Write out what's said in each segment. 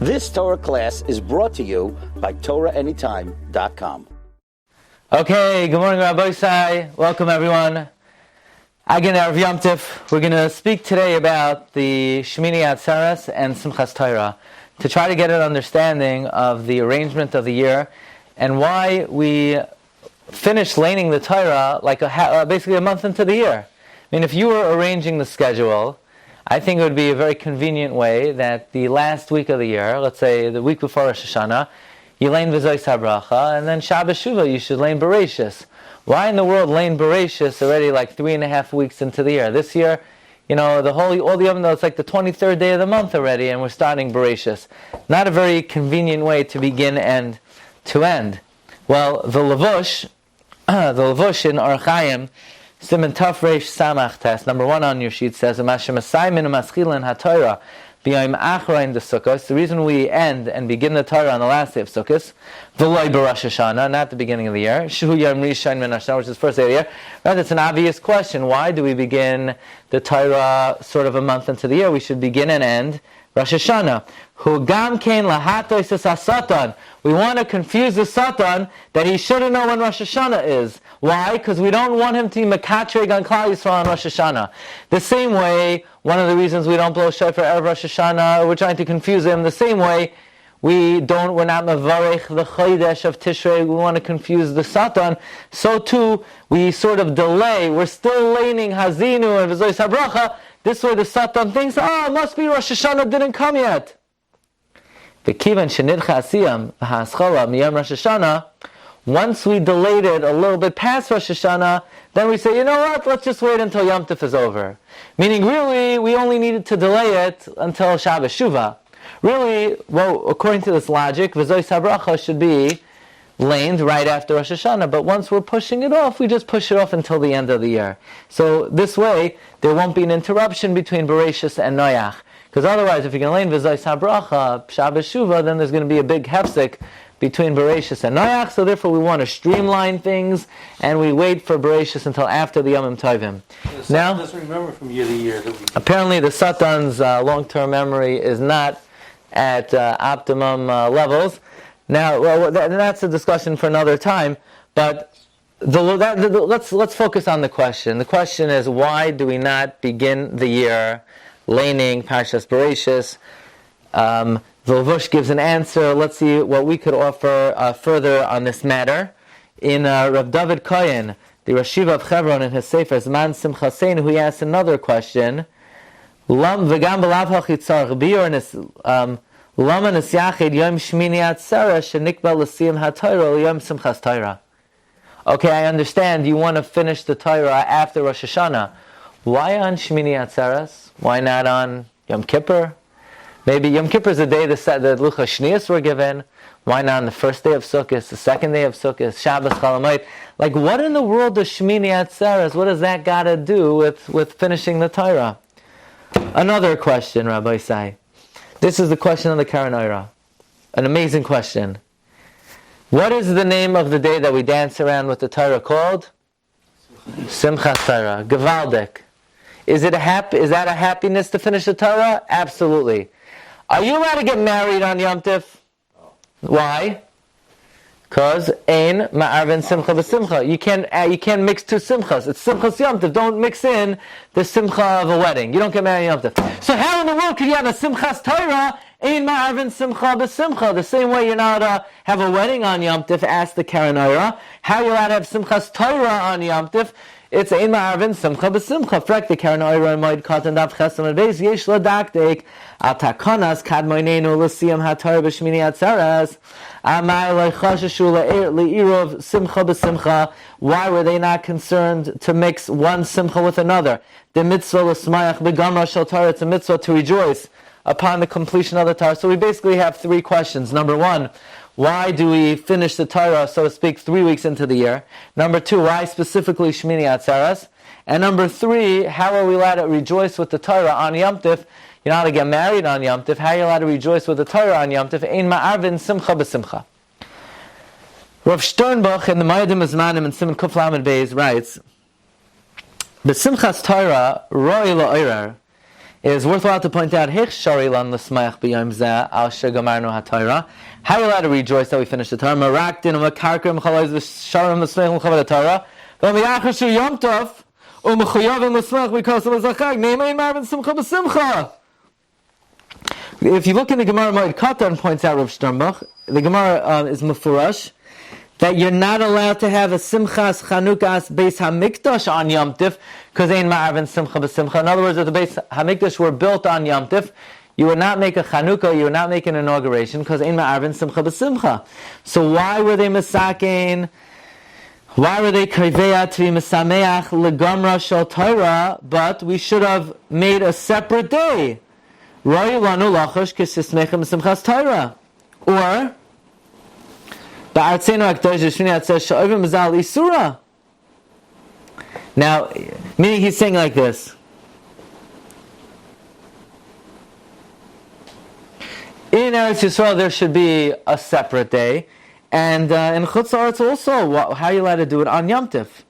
This Torah class is brought to you by TorahAnytime.com. Okay, good morning, Rabbi. Welcome, everyone. Again, Erev Yom Tif. We're going to speak today about the Shmini Atzeres and Simchas Torah to try to get an understanding of the arrangement of the year and why we finish laning the Torah like basically a month into the year. I mean, if you were arranging the schedule, I think it would be a very convenient way that the last week of the year, let's say the week before Rosh Hashanah, you lane V'zois HaBracha, and then Shabbos Shuvah you should lane Bereshis. Why in the world lane Bereshis already like 3.5 weeks into the year? This year, you know, all the other, it's like the 23rd day of the month already, and we're starting Bereshis. Not a very convenient way to begin and to end. Well, the Levush in Orach Chaim, Siman Taf Reish Samach Test, number 1 on your sheet says, the reason we end and begin the Torah on the last day of Sukkot, v'loi b'Rosh Hashanah, not the beginning of the year, Shehu Yom Rishon min Hashanah, which is the first day of the year. Right, it's an obvious question. Why do we begin the Torah sort of a month into the year? We should begin and end Rosh Hashanah. Hu gam kein lahatois Satan. We want to confuse the Satan that he shouldn't know when Rosh Hashanah is. Why? Because we don't want him to be mekatreg on Klal Yisrael on Rosh Hashanah. The same way, one of the reasons we don't blow shofar erev Rosh Hashanah, we're trying to confuse him. The same way, we're not mevarech the chodesh of Tishrei. We want to confuse the Satan. So too, we sort of delay. We're still laning Hazinu and V'zois HaBracha. This way, the Satan thinks, it must be Rosh Hashanah didn't come yet. Once we delayed it a little bit past Rosh Hashanah, then we say, you know what, let's just wait until Yom Tif is over. Meaning, really, we only needed to delay it until Shabbos Shuvah. Really, well, according to this logic, V'zois HaBracha should be laned right after Rosh Hashanah, but once we're pushing it off, we just push it off until the end of the year. So this way, there won't be an interruption between Bereshis and Noach. Because otherwise, if you're going to lane V'zois HaBracha, Shabbos Shuvah, then there's going to be a big hefsek between Bereshis and Noach, so therefore we want to streamline things, and we wait for Bereshis until after the Yomim Tovim. The Now, doesn't remember from year to year. Apparently the Satan's long-term memory is not at optimum levels. Now, that's a discussion for another time, but let's focus on the question. The question is, why do we not begin the year laning Parshas Bereshis? The Levush gives an answer. Let's see what we could offer further on this matter. In Rav David Kohen, the Rashiva of Hebron, in his Sefer Zman Simchas, he asks another question. Lama nisyachid yom shmini atzeres shenikba l'siyum haTorah yom Simchas Torah. Okay, I understand you want to finish the Torah after Rosh Hashanah. Why on Shmini Atzeres? Why not on Yom Kippur? Maybe Yom Kippur is the day the Luchas Shnius were given. Why not on the first day of Sukkot, the second day of Sukkot, Shabbos Chalamayit? Like, what in the world does Shmini Atzeres, what does that got to do with finishing the Torah? Another question, Rabbi Sai. This is the question of the Karen Oira. An amazing question. What is the name of the day that we dance around with the Torah called? Simchas Torah. Gewaldik. Is that a happiness to finish the Torah? Absolutely. Are you allowed to get married on Yom Tif? Why? Because ein ma'arvin simcha b'simcha. You can't mix two simchas. It's Simchas Yom Tif. Don't mix in the simcha of a wedding. You don't get married on Yom Tif. So how in the world could you have a Simchas Torah ein ma'arvin simcha b'simcha? The same way you're not to have a wedding on Yom Tif, ask the Karen Oira. How are you allowed to have Simchas Torah on Yom Tif? It's ein ma'arvin simcha b'simcha. Frek the Karen Oira moed katan dav chesam and beis yesh ladakdek al takonas kad moinenu l'siyam haTorah b'shmini atzeres amai lo'chashashu le'irov simcha b'simcha. Why were they not concerned to mix one simcha with another? The mitzvah l'smayach b'gamra shel Torah. It's a mitzvah to rejoice upon the completion of the Torah. So we basically have 3 questions. Number 1, why do we finish the Torah, so to speak, 3 weeks into the year? Number 2, why specifically Shmini Atzeres? And number 3, how are we allowed to rejoice with the Torah on Yom Tif? You're not allowed to get married on Yom Tif. How are you allowed to rejoice with the Torah on Yom Tif? Ein ma'arvin simcha b'simcha. Rav Sternbuch in the Mayadim Azmanim and Simon Kuf Lamed Beis writes, "B'simchas Torah roi la'orer." It is worthwhile to point out, how are you allowed to rejoice that we finished the Torah? If you look in the Gemara, Moed Katan points out Rav Sternbuch, the Gemara is mufurash, that you're not allowed to have a Simchas Chanukas Beis Hamikdash on Yom Tif, because ein ma'arvin Simcha b'Simcha. In other words, if the Beis Hamikdash were built on Yom Tif, you would not make a Chanukah, you would not make an inauguration, because ein ma'arvin Simcha b'Simcha. So why were they misakein? Why were they kaveya to be misameach legamra shel Torah? But we should have made a separate day. Roy lanu lachosh kisismechem Simchas Torah, or now, meaning he's saying like this. In Eretz Yisrael there should be a separate day, and in Chutz La'aretz also, how are you allowed to do it on Yom Tif?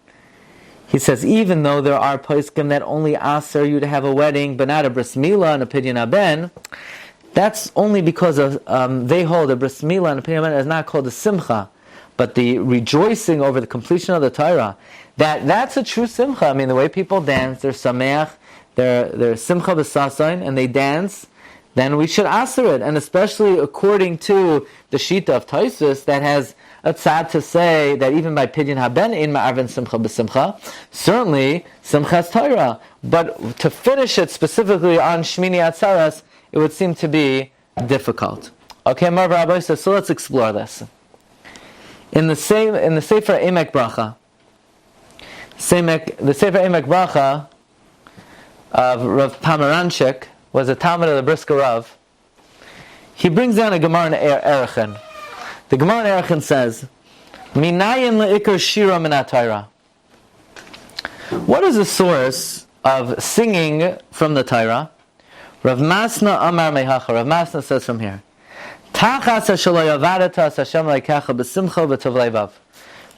He says, even though there are poskim that only aser you to have a wedding, but not a bris milah and a pidyon haben, that's only because of, they hold a bris milah and a pidyon haben is not called a simcha, but the rejoicing over the completion of the Torah. That's a true simcha. I mean, the way people dance, they're sameach, they're simcha b'sasayin, and they dance, then we should aser it. And especially according to the Shita of Tosfos, that has a tzad to say that even by pidyon haben in ma'arvin simcha b'simcha, certainly simchas Torah. But to finish it specifically on Shmini Atzeres, it would seem to be difficult. Okay, Rabbi says, so let's explore this. In the Sefer Emek Bracha, the Sefer Emek Bracha of Rav Pomeranchik was a Talmud of the Brisker Rav. He brings down a Gemara in Erechin. The Gemara in Erechin says, Minayin le'ikar shira min ha-Torah. What is the source of singing from the Torah? Rav Masna Amar Mehacha. Rav Masna says from here,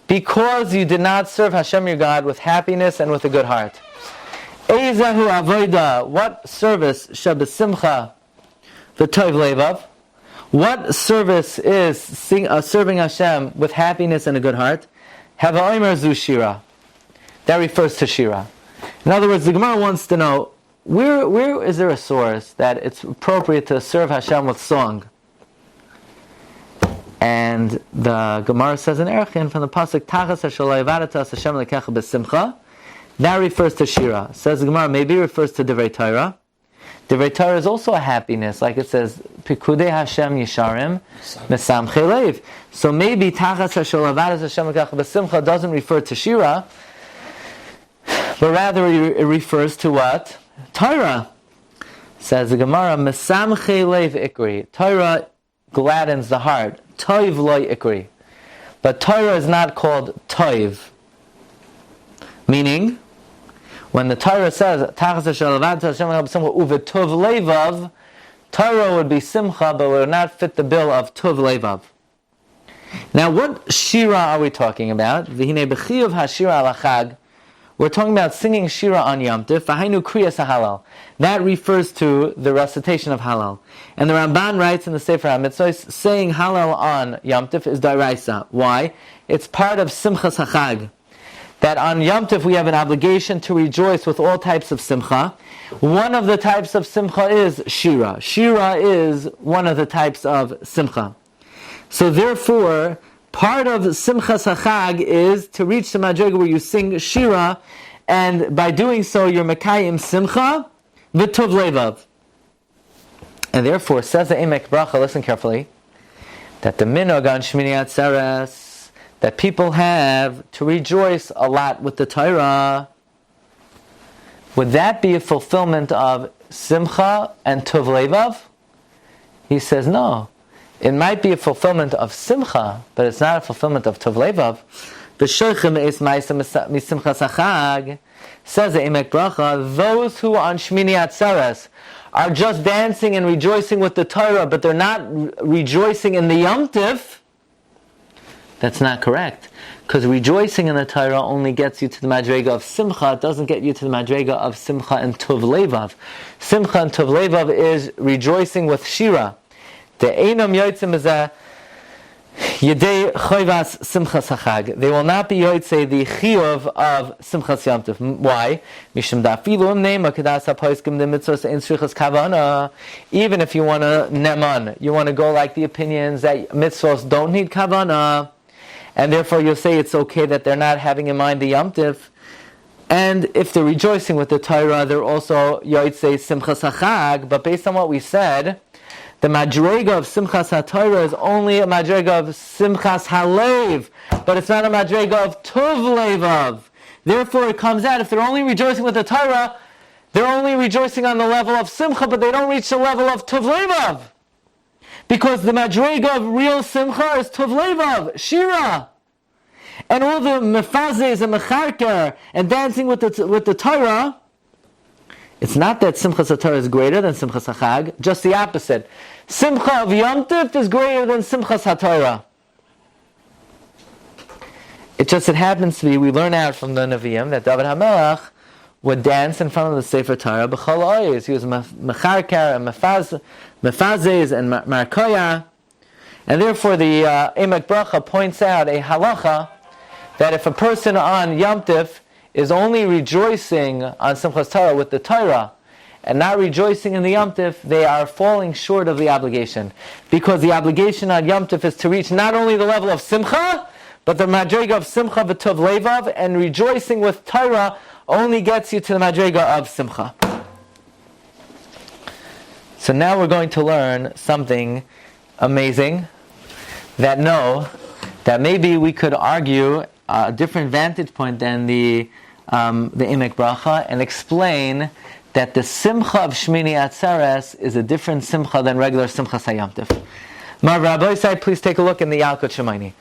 because you did not serve Hashem your God with happiness and with a good heart. What service shebesimcha v'tov levav? What service is serving Hashem with happiness and a good heart? Have omer zu shira. That refers to shira. In other words, the Gemara wants to know, where is there a source that it's appropriate to serve Hashem with song? And the Gemara says in Erechin from the pasuk Tachas Hashalai Vadatas Hashem Lekecha B'Simcha, that refers to Shira. Says the Gemara, maybe it refers to Divrei Torah. Divrei Torah is also a happiness, like it says Pikudei Hashem Yisharim Mesamchei Leiv. So maybe Tachas Hashalai Vadatas Hashem Lekecha B'Simcha doesn't refer to Shira, but rather it refers to what? Torah. Says the Gemara, Mesamchei Leiv Ikri. Torah gladdens the heart. Toiv loy ikri. But Torah is not called Toiv. Meaning, when the Torah says, uvetov levav, Torah would be simcha, but would not fit the bill of tov levav. Now, what shira are we talking about? V'hinei b'chiyuv hashira al hachag. We're talking about singing shira on Yom Tif. V'hainu kriyas halal. That refers to the recitation of halal. And the Ramban writes in the Sefer HaMitzvos, saying halal on Yom Tif is daraisa. Why? It's part of Simchas HaChag. That on Yom Tif we have an obligation to rejoice with all types of simcha. One of the types of simcha is shira. Shira is one of the types of simcha. So therefore, part of Simchas HaChag is to reach the madriga where you sing shira, and by doing so you're mekayim simcha v'tov levav. And therefore, says the Emek Bracha, listen carefully, that the minog on Shmini Atzeres, that people have to rejoice a lot with the Torah, would that be a fulfillment of simcha and tov levav? He says no. It might be a fulfillment of simcha, but it's not a fulfillment of tov levav. B'shoichem es ma'isa misimchas hachag, says the Emek Bracha, those who on Shmini Atzeres are just dancing and rejoicing with the Torah, but they're not rejoicing in the Yom Tif, that's not correct. Because rejoicing in the Torah only gets you to the madrega of simcha. It doesn't get you to the madrega of simcha and tov levav. Simcha and tov levav is rejoicing with shira. The einam yotzim is a yedei choivas simchas hachag. They will not be yotzei the chiyuv of simchas Yom Tov. Why? Mishum dafilu neima kedas hapoiskim the mitzvos ein tzrichas kavana. Even if you want to neman, you want to go like the opinions that mitzvos don't need kavana. And therefore you'll say it's okay that they're not having in mind the Yom Tov. And if they're rejoicing with the Torah, they're also yotzei simchas hachag. But based on what we said, the madrega of simchas ha-Torah is only a madrega of simchas halev, but it's not a madrega of tov levav. Therefore it comes out, if they're only rejoicing with the Torah, they're only rejoicing on the level of simcha, but they don't reach the level of tov levav. Because the madrega of real simcha is tov levav, shira. And all the mefazes and mecharker and dancing with the Torah, it's not that Simchas HaTorah is greater than Simchas HaChag, just the opposite. Simcha of Yom Tov is greater than Simchas HaTorah. It happens to be, we learn out from the Nevi'im that David HaMelech would dance in front of the Sefer Torah b'chol oyes. He was mecharker and mefazes and markoya. And therefore the Emek Bracha points out a halacha that if a person on Yom Tov is only rejoicing on Simchas Torah with the Torah and not rejoicing in the Yom Tov, they are falling short of the obligation. Because the obligation on Yom Tov is to reach not only the level of Simcha, but the madrega of Simcha v'tov levav, and rejoicing with Torah only gets you to the madrega of Simcha. So now we're going to learn something amazing, that maybe we could argue a different vantage point than the Emek Bracha, and explain that the Simcha of Shmini Atzeres is a different Simcha than regular Simcha Hayom Tov. My Rabbi said, please take a look in the Yalkut Shemaini.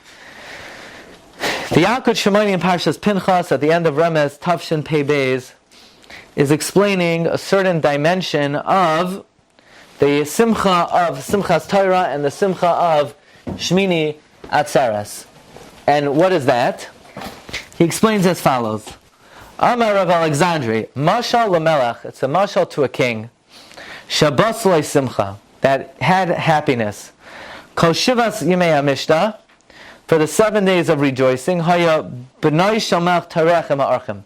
The Yalkut Shemaini in Parshas Pinchas, at the end of Remez Tavshin Pei Beis, is explaining a certain dimension of the Simcha of Simchas Torah and the Simcha of Shmini Atzeres. And what is that? He explains as follows. Amar Rav Alexandri, Mashal Lamelech, it's a mashal to a king, Shabbos Loi Simcha, that had happiness. Kol Shivas Yimei HaMishta, for the 7 days of rejoicing, Haya B'nai Shalmach Tarechem Ha'archem.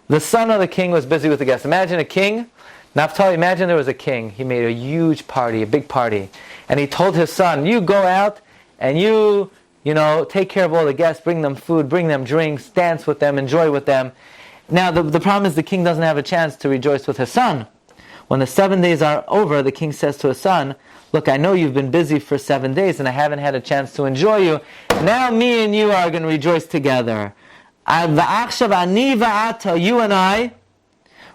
The son of the king was busy with the guests. Imagine a king, Naphtali, imagine there was a king. He made a huge party, a big party. And he told his son, you go out and you take care of all the guests, bring them food, bring them drinks, dance with them, enjoy with them. Now, the problem is the king doesn't have a chance to rejoice with his son. When the 7 days are over, the king says to his son, look, I know you've been busy for 7 days and I haven't had a chance to enjoy you. Now me and you are going to rejoice together. You and I,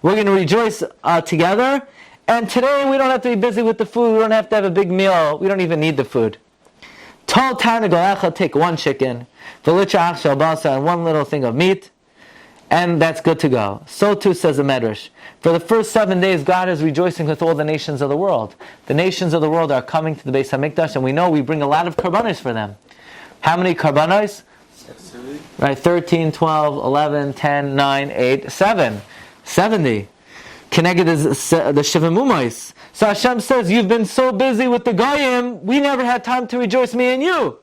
we're going to rejoice together. And today we don't have to be busy with the food. We don't have to have a big meal. We don't even need the food. Tal Tarnagol, take one chicken, and one little thing of meat, and that's good to go. So too says the Medrash. For the first 7 days, God is rejoicing with all the nations of the world. The nations of the world are coming to the Beis HaMikdash, and we know we bring a lot of karbanos for them. How many karbanos? 70. Right, 13, 12, 11, 10, 9, 8, 7. 70. Keneged is the Shivamumais. So Hashem says, you've been so busy with the Goyim, we never had time to rejoice, me and you.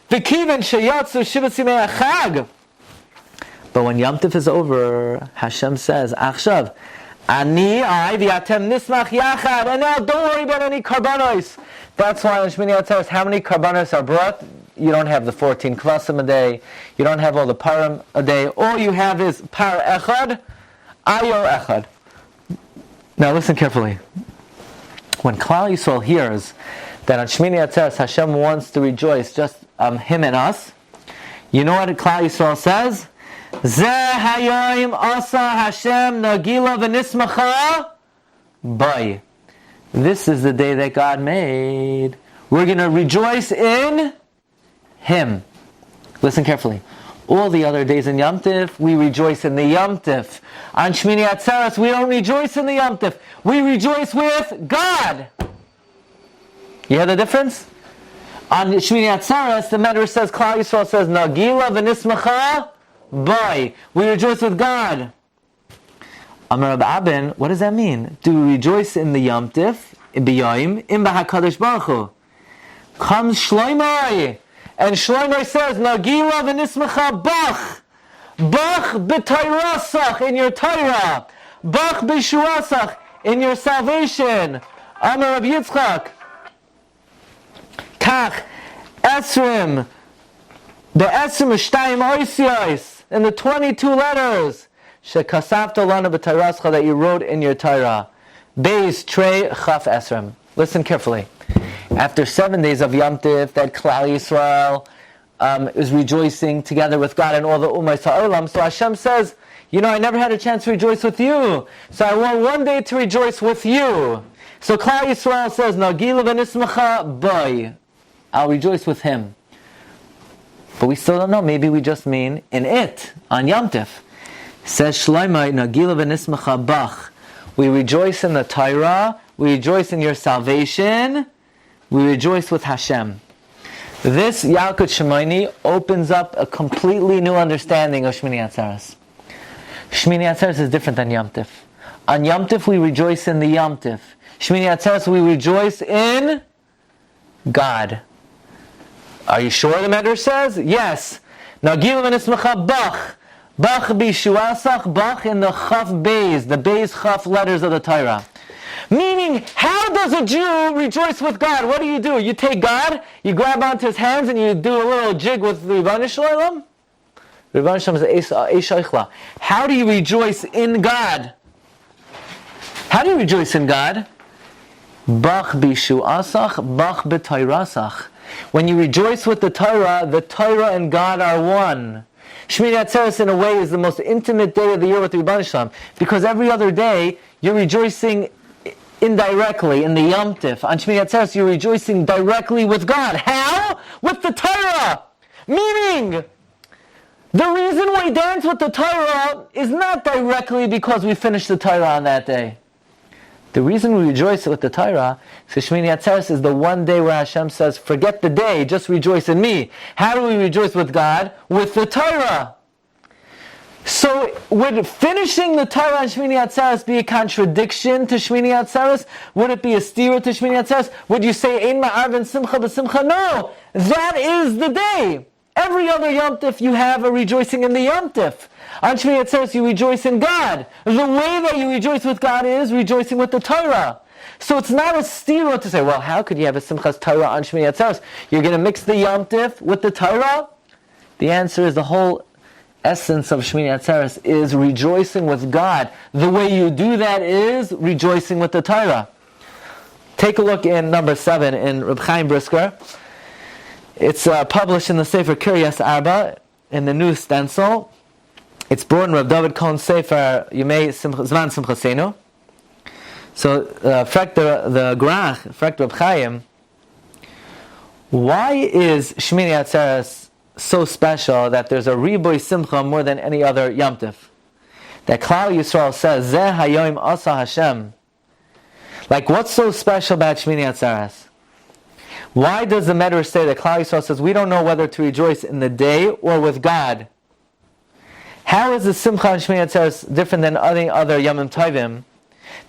V'kiven sheyatzu shivas yimei achag. But when Yom Tov is over, Hashem says, Achshav, Ani, I, v'atem nismach yachad. And now don't worry about any karbanos. That's why on Shmini Atzeres, how many karbanos are brought? You don't have the 14 kvasim a day. You don't have all the parim a day. All you have is par echad, ayor echad. Now listen carefully. When Klal Yisrael hears that on Shmini Atzeres Hashem wants to rejoice just Him and us, you know what Klal Yisrael says? Zeh hayom asa Hashem Nagila v'nismacha bay. This is the day that God made. We're going to rejoice in Him. Listen carefully. All the other days in Yom Tov, we rejoice in the Yom Tov. On Shmini Atzeres, we don't rejoice in the Yom Tov. We rejoice with God. You hear the difference? On Shmini Atzeres, the Medrash says, Klal Yisrael says, Nagila v'nismacha boy. We rejoice with God. Amar Rabbi Abin, what does that mean? Do we rejoice in the Yom Tif, b'yoyim, in b'hakadosh Baruch Hu? Comes Shloimei, and Shloimei says, Nagila v'nismacha Boch. Boch b'tayrasach, in your Torah. Boch b'shuasach, in your salvation. Amar Rabbi Yitzchak. Kach, Esrim, the Esrim Shtayim Oisiyos, in the 22 letters, Shekasavta lana b'tayrascha, that you wrote in your Torah. Beis Trei Chaf Esrim. Listen carefully. After 7 days of Yom Tif, that Klal Yisrael is rejoicing together with God and all the Ummah Ha'olam, so Hashem says, I never had a chance to rejoice with you, so I want one day to rejoice with you. So Klal Yisrael says, Nagila v'nismacha boy. I'll rejoice with him. But we still don't know. Maybe we just mean in it, on Yom Tif. Says Shloimei, Nagila v'nismacha bach. We rejoice in the Torah. We rejoice in your salvation. We rejoice with Hashem. This Yalkut Shemaini opens up a completely new understanding of Shmini Atzeres. Shmini Atzeres is different than Yom Tif. On Yom Tif we rejoice in the Yom Tif. Shmini Atzeres we rejoice in God. Are you sure the Medrash says? Yes. Nagila v'nismacha Boch. Boch b'shuasach, Boch in the Chaf Beis, the Beis Chaf letters of the Torah. Meaning, how does a Jew rejoice with God? What do? You take God, you grab onto his hands, and you do a little jig with the Ribbono Shel Olam? Ribbono Shel Olam is Eish Eichla. How do you rejoice in God? How do you rejoice in God? Boch b'shuasach, Boch b'tayrasach. When you rejoice with the Torah and God are one. Shmini Atzeres, in a way, is the most intimate day of the year with the Ribbono Shel Olam, because every other day you're rejoicing indirectly in the Yom Tif. On Shmini Atzeres, you're rejoicing directly with God. How? With the Torah. Meaning, the reason we dance with the Torah is not directly because we finished the Torah on that day. The reason we rejoice with the Torah, so Shmini Atzeres is the one day where Hashem says, forget the day, just rejoice in me. How do we rejoice with God? With the Torah. So would finishing the Torah on Shmini Atzeres be a contradiction to Shmini Atzeres? Would it be a steer to Shmini Atzeres? Would you say, Ein ma'arvin simcha b'simcha? No! That is the day. Every other Yom Tif you have a rejoicing in the Yom Tif. On Shmini Atzeres you rejoice in God. The way that you rejoice with God is rejoicing with the Torah. So it's not a steer to say, well, how could you have a Simchas Torah on Shmini Atzeres? You're going to mix the Yom Tif with the Torah? The answer is the whole essence of Shmini Atzeres is rejoicing with God. The way you do that is rejoicing with the Torah. Take a look in number 7 in Reb Chaim Brisker. It's published in the Sefer Kiryas Arba in the new stencil. It's brought in Reb David Cohen's Sefer Yemei Zman Simchasenu. So, fragt the Grach, fragt Reb Chaim, why is Shmini Atzeres so special that there's a riboy simcha more than any other Yom Tif? That Klal Yisrael says, Zeh hayoim asa Hashem. Like, what's so special about Shmini Atzeres? Why does the Medrash say that Klal Yisrael says, we don't know whether to rejoice in the day or with God? How is the simcha on Shmini Atzeres different than any other Yomim Tovim,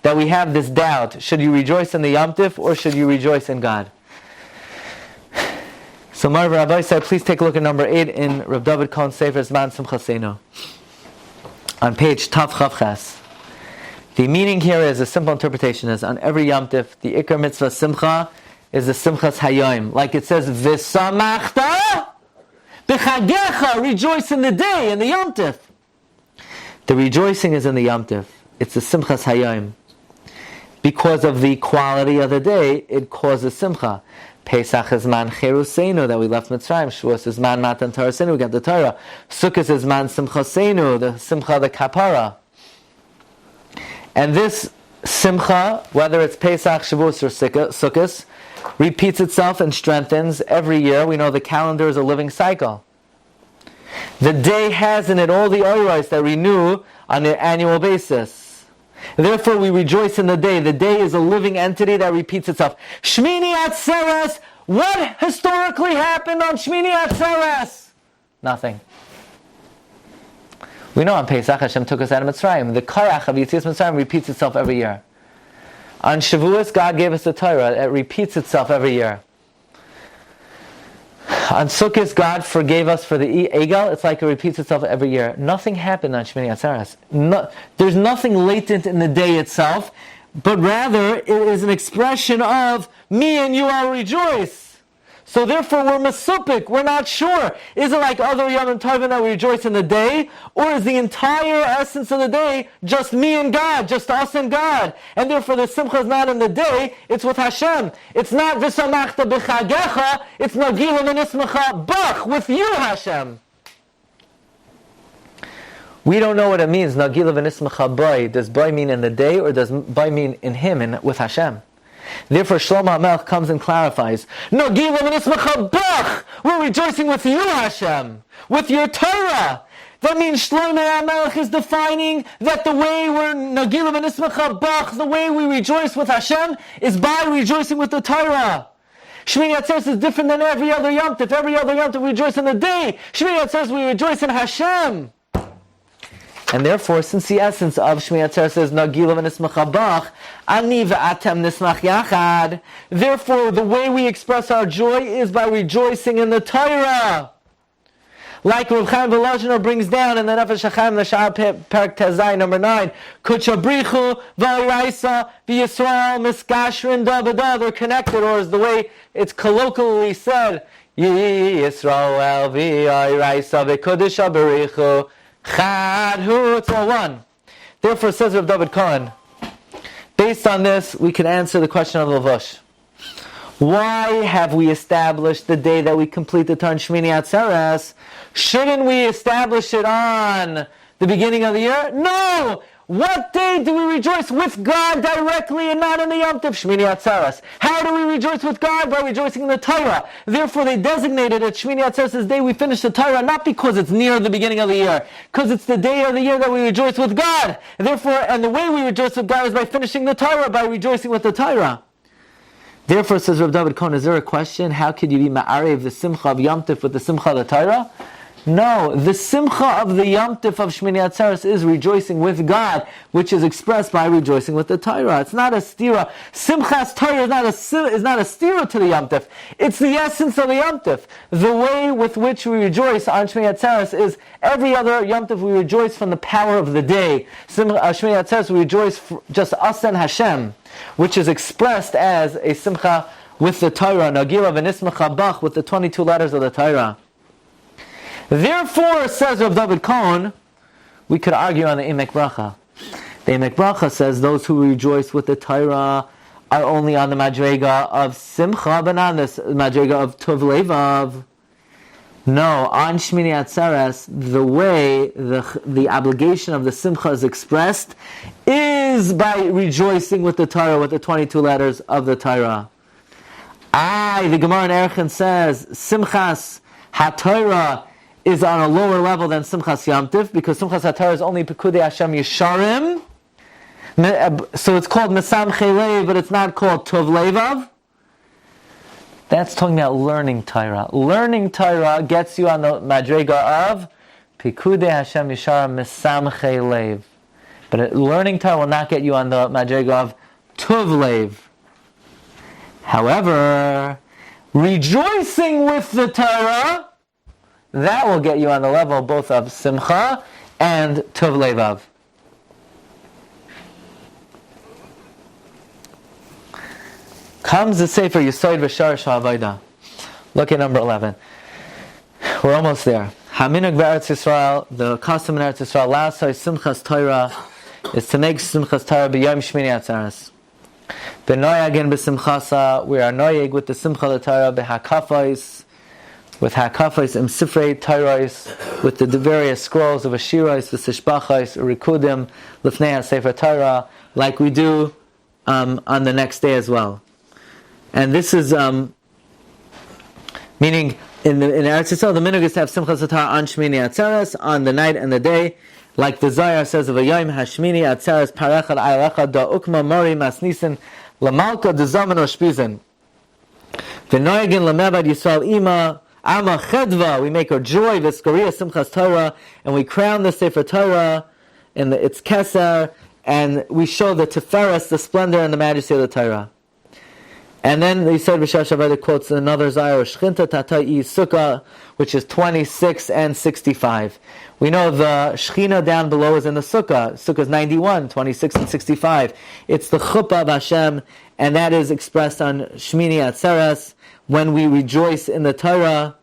that we have this doubt, should you rejoice in the Yom Tif or should you rejoice in God? So Rabbi said, please take a look at number 8 in Reb David Cohen's Sefer Zman Simchasenu, on page Tav Chavches. The meaning here is, a simple interpretation is, on every Yom Tif, the Ikar Mitzvah Simcha is the Simchas Hayoim. Like it says, V'samachta b'chagecha, rejoice in the day, in the Yom Tif. The rejoicing is in the Yom Tif. It's the Simchas Hayoim. Because of the quality of the day, it causes Simcha. Pesach is man cheruseinu, that we left Mitzrayim. Shavuos is man matan Torahseinu, we got the Torah. Sukkot is man simchaseinu, the Simcha, the Kapara. And this Simcha, whether it's Pesach, Shavuos, or Sukkot, repeats itself and strengthens every year. We know the calendar is a living cycle. The day has in it all the oros that renew on an annual basis. Therefore we rejoice in the day. The day is a living entity that repeats itself. Shmini Atzeres What historically happened on Shmini Atzeres? Nothing. We know on Pesach Hashem took us out of Mitzrayim. The Karach of Yetzias Mitzrayim repeats itself every year. On Shavuos, God gave us the Torah. It repeats itself every year. On Sukkot, God forgave us for the Egel. It's like it repeats itself every year. Nothing happened on Shmini Atzeres. There's nothing latent in the day itself, but rather it is an expression of me and you all rejoice. So therefore we're mesupik, we're not sure. Is it like other Yom Tovim that we rejoice in the day? Or is the entire essence of the day just me and God, just us and God? And therefore the Simcha is not in the day, it's with Hashem. It's not V'samachta b'chagecha, it's Nagila v'nismacha Boch, with you Hashem. We don't know what it means, Nagila v'nismacha boy. Does boy mean in the day, or does boy mean in him and with Hashem? Therefore, Shlomo HaMelech comes and clarifies, Nagila v'nismacha Boch! We're rejoicing with you, Hashem, with your Torah. That means Shlomo HaMelech is defining that the way we're Nagila v'nismacha Boch, the way we rejoice with Hashem, is by rejoicing with the Torah. Shmini Atzeres is different than every other Yom Tov. Every other Yom Tov we rejoice in the day. Shmini Atzeres we rejoice in Hashem. And therefore, since the essence of Shmini Atzeres is Nagila v'nismacha Boch, Ani v'atem nismach yachad. Therefore, the way we express our joy is by rejoicing in the Torah. Like Rav Chaim Volozhiner brings down in the Nefesh HaChaim, the Sha'ar Perek Tezai, number 9, Kuchabrichu v'Iraisa v'Yisrael miskashrin da. They're connected, or is the way it's colloquially said, Yisrael v'Iraisa v'Kodesh Abarichu. Chad hu, it's all one. Therefore, says Rav David Cohen, based on this, we can answer the question of Lavush. Why have we established the day that we complete the Torah Shmini Atzeres? Shouldn't we establish it on the beginning of the year? No! What day do we rejoice with God directly and not in the Yom Tov Shmini Atzeres? How do we rejoice with God? By rejoicing in the Torah. Therefore, they designated it Shmini Atzeres' day we finish the Torah, not because it's near the beginning of the year, because it's the day of the year that we rejoice with God. Therefore, and the way we rejoice with God is by finishing the Torah, by rejoicing with the Torah. Therefore, says Rav David Cohen, is there a question? How could you be ma'arev the Simcha of Yom Tov with the Simcha of the Torah? No, the Simcha of the Yom Tov of Shmini Atzeres is rejoicing with God, which is expressed by rejoicing with the Torah. It's not a stira. Simchas Torah is not a stira to the Yom Tov. It's the essence of the Yom Tov. The way with which we rejoice on Shmini Atzeres is every other Yom Tov we rejoice from the power of the day. Shmini Atzeres we rejoice for just us and Hashem, which is expressed as a Simcha with the Torah, Nagila v'nismacha Boch, with the 22 letters of the Torah. Therefore, says Rav David Cohen, we could argue on the Emek Bracha. The Emek Bracha says those who rejoice with the Torah are only on the Madrega of Simcha, but not on the Madrega of Tov Levav. No, on Shmini Atzeres, the way the obligation of the Simcha is expressed is by rejoicing with the Torah, with the 22 letters of the Torah. The Gemara in Erchin says, Simchas HaTorah is on a lower level than Simchas Yom Tov, because Simchas HaTorah is only Pekudei Hashem Yesharim. So it's called Mesamchei Lev, but it's not called Tov Levav. That's talking about learning Torah. Learning Torah gets you on the Madrega of Pekudei Hashem Yesharim Mesamchei Lev. But learning Torah will not get you on the Madrega of Tov Lev. However, rejoicing with the Torah, that will get you on the level both of Simcha and Tov Levav. Comes the Sefer Yesod V'Sharash HaAvayda. Look at number 11. We're almost there. Haminag V'Eretz Yisrael, the custom in Eretz Yisrael, La'asai Simchas Torah, is to make Simchas Torah b'Yom Shmini Atzeres. V'noyagin b'Simchasa, we are noyag with the Simcha of the Torah b'Hakafos, with Hakafos im Sifrei Torahs, with the various scrolls of Ashiros, the Sishbachos, Rikudim, Lifnei Sefer Torah, like we do on the next day as well. And this is meaning in Eretz Yisrael, the minhag is to have Simchas Torah on Shmini Atzeres, on the night and the day, like the Zohar says of Vayom Hashmini Atzeres Parechad Aylecha Da Ukma Mori Masnisen Lamalka De Zaman Oshpizin. V'noyagin lamebad Yisrael ima ama chedva. We make our joy v'skaria Simchas Torah, and we crown the Sefer Torah in its keser, and we show the tiferes, the splendor and the majesty of the Torah. And then they said B'Shar Shabbat quotes another Zayar, Shchinta Tatai Sukkah, which is 26 and 65. We know the Shechina down below is in the Sukkah. Sukkah is 91, 26 and 65. It's the Chuppah of Hashem, and that is expressed on Shmini Atzeres, when we rejoice in the Torah,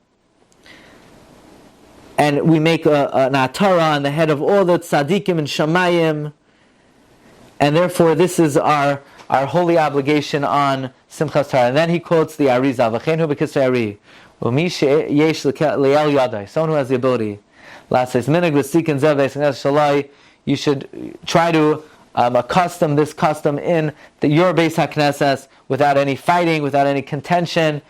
and we make an Atara on the head of all the Tzadikim and Shamayim, and therefore this is our holy obligation on Simchas Torah. And then he quotes the Arizal, V'cheinu b'kisrei Ari, U'mi she'yesh le'el yadai, someone who has the ability. Last says, Minig v'sikin zev v'esines shalai, you should try to accustom this custom in your Beis HaKnesses without any fighting, without any contention,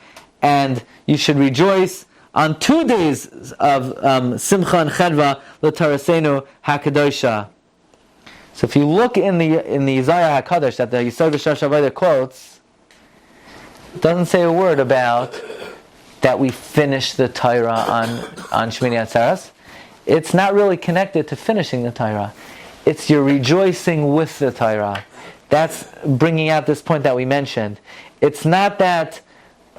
and you should rejoice on 2 days of Simcha and Chedva l'Torasenu HaKadosha. So if you look in the Zayar HaKadosh that the Yisod B'Shar Shabbat quotes, it doesn't say a word about that we finish the Torah on Shmini Atzeres. It's not really connected to finishing the Torah. It's your rejoicing with the Torah. That's bringing out this point that we mentioned. It's not that,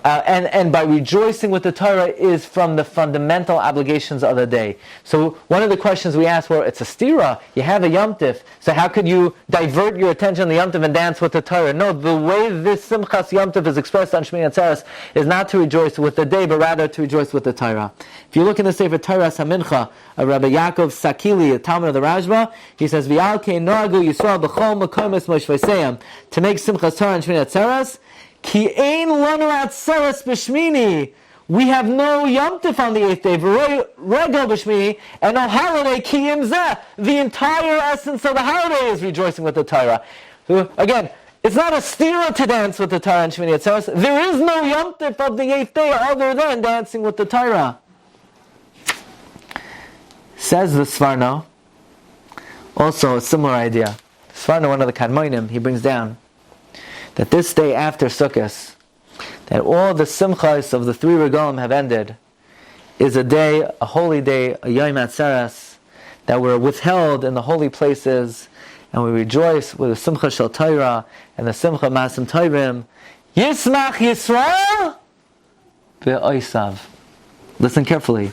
and by rejoicing with the Torah is from the fundamental obligations of the day. So one of the questions we asked, well, it's a stira, you have a Yom Tif, so how could you divert your attention on the Yom Tif and dance with the Torah? No, the way this Simchas Yom Tif is expressed on Shmini Atzeres is not to rejoice with the day, but rather to rejoice with the Torah. If you look in the Sefer Torah Samincha of Rabbi Yaakov Sakili, a Talmud of the Rashba, he says, V'al kein noagu Yisrael b'chol makom es moshveiseim, to make Simchas Torah on Shmini Atzeres, Ki ein lanu atzeres b'shmini. We have no Yom Tif on the 8th day, v'regel b'shmini, and no holiday ki im zeh. The entire essence of the holiday is rejoicing with the Torah. So again, it's not a stira to dance with the Torah on Shmini Atzeres. There is no Yom Tif of the 8th day other than dancing with the Torah. Says the Sforno, also a similar idea. Sforno, one of the Kadmonim, he brings down that this day after Sukkot, that all the Simchas of the 3 regalim have ended, is a day, a holy day, a Yom Atzeres, that we're withheld in the holy places, and we rejoice with the Simcha Shel Torah and the Simcha Masim Tovim. Yismach Yisrael ve'oisav. Listen carefully.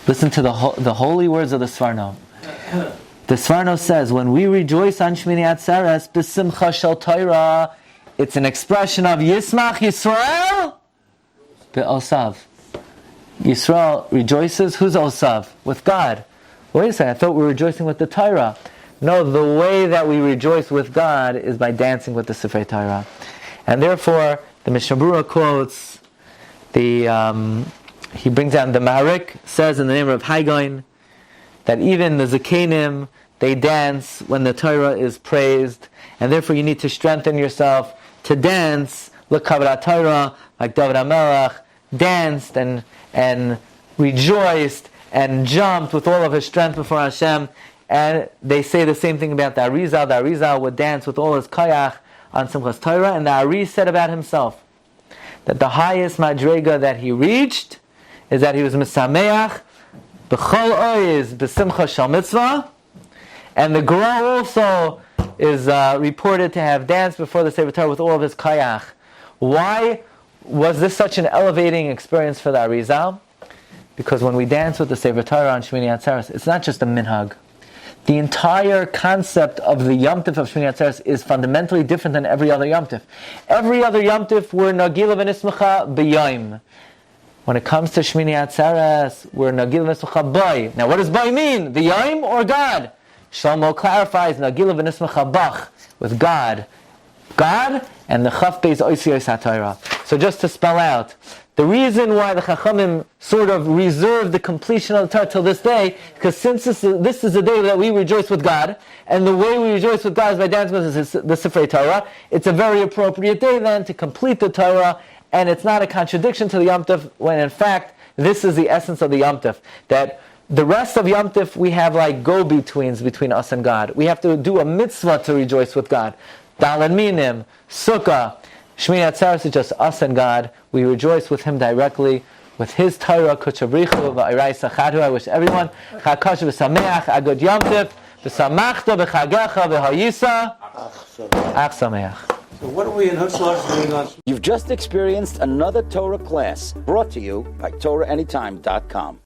Listen to the holy words of the Sforno. The Sforno says, when we rejoice on Shmini Atzeres b'Simcha Shel Torah, it's an expression of Yismach Yisrael be'osav. Yisrael rejoices. Who's osav? With God. Wait a second, I thought we were rejoicing with the Torah. No, the way that we rejoice with God is by dancing with the Sefer Torah. And therefore, the Mishnah Berurah quotes, he brings down the Maharik, says in the name of Haigain, that even the Zakenim, they dance when the Torah is praised, and therefore you need to strengthen yourself to dance, l'kavrat Torah, like David HaMelech, danced and rejoiced and jumped with all of his strength before Hashem. And they say the same thing about the Arizal. The Arizal would dance with all his kayach on Simchas Torah, and the Ari said about himself that the highest madrega that he reached is that he was misameach b'chol oiz b'simcha shel mitzvah, and the Gra also is reported to have danced before the Sefer Torah with all of his kayach. Why was this such an elevating experience for the Arizal? Because when we dance with the Sefer Torah on Shmini Atzeres, it's not just a minhag. The entire concept of the Yom Tif of Shmini Atzeres is fundamentally different than every other Yom Tif. Every other Yom Tif, we're Nagila v'nismacha b'yayim. When it comes to Shmini Atzeres, we're Nagila v'nismacha b'y. Now what does b'y mean? The Yayim or God? Shlomo clarifies Nagila v'nismacha Boch, with God. God and the Chaf Beis Oisiyos HaTorah. So just to spell out, the reason why the Chachamim sort of reserve the completion of the Torah till this day, because since this is the day that we rejoice with God, and the way we rejoice with God is by dancing with the Sefer Torah, it's a very appropriate day then to complete the Torah, and it's not a contradiction to the Yom Tov, when in fact, this is the essence of the Yom Tov, that the rest of Yom Tov we have like go-betweens between us and God. We have to do a mitzvah to rejoice with God. Daled Minim, Sukkah, Shmini Atzeres is just us and God. We rejoice with Him directly, with His Torah, Kutchabrichu, V'Irai Sachadu. I wish everyone Chakash V'Sameach, Agod Yom Tov, V'Samachta, V'Chagecha, V'Hayisa, Ach Sameach. So what are we in Hutzlars doing on? You've just experienced another Torah class brought to you by TorahAnytime.com.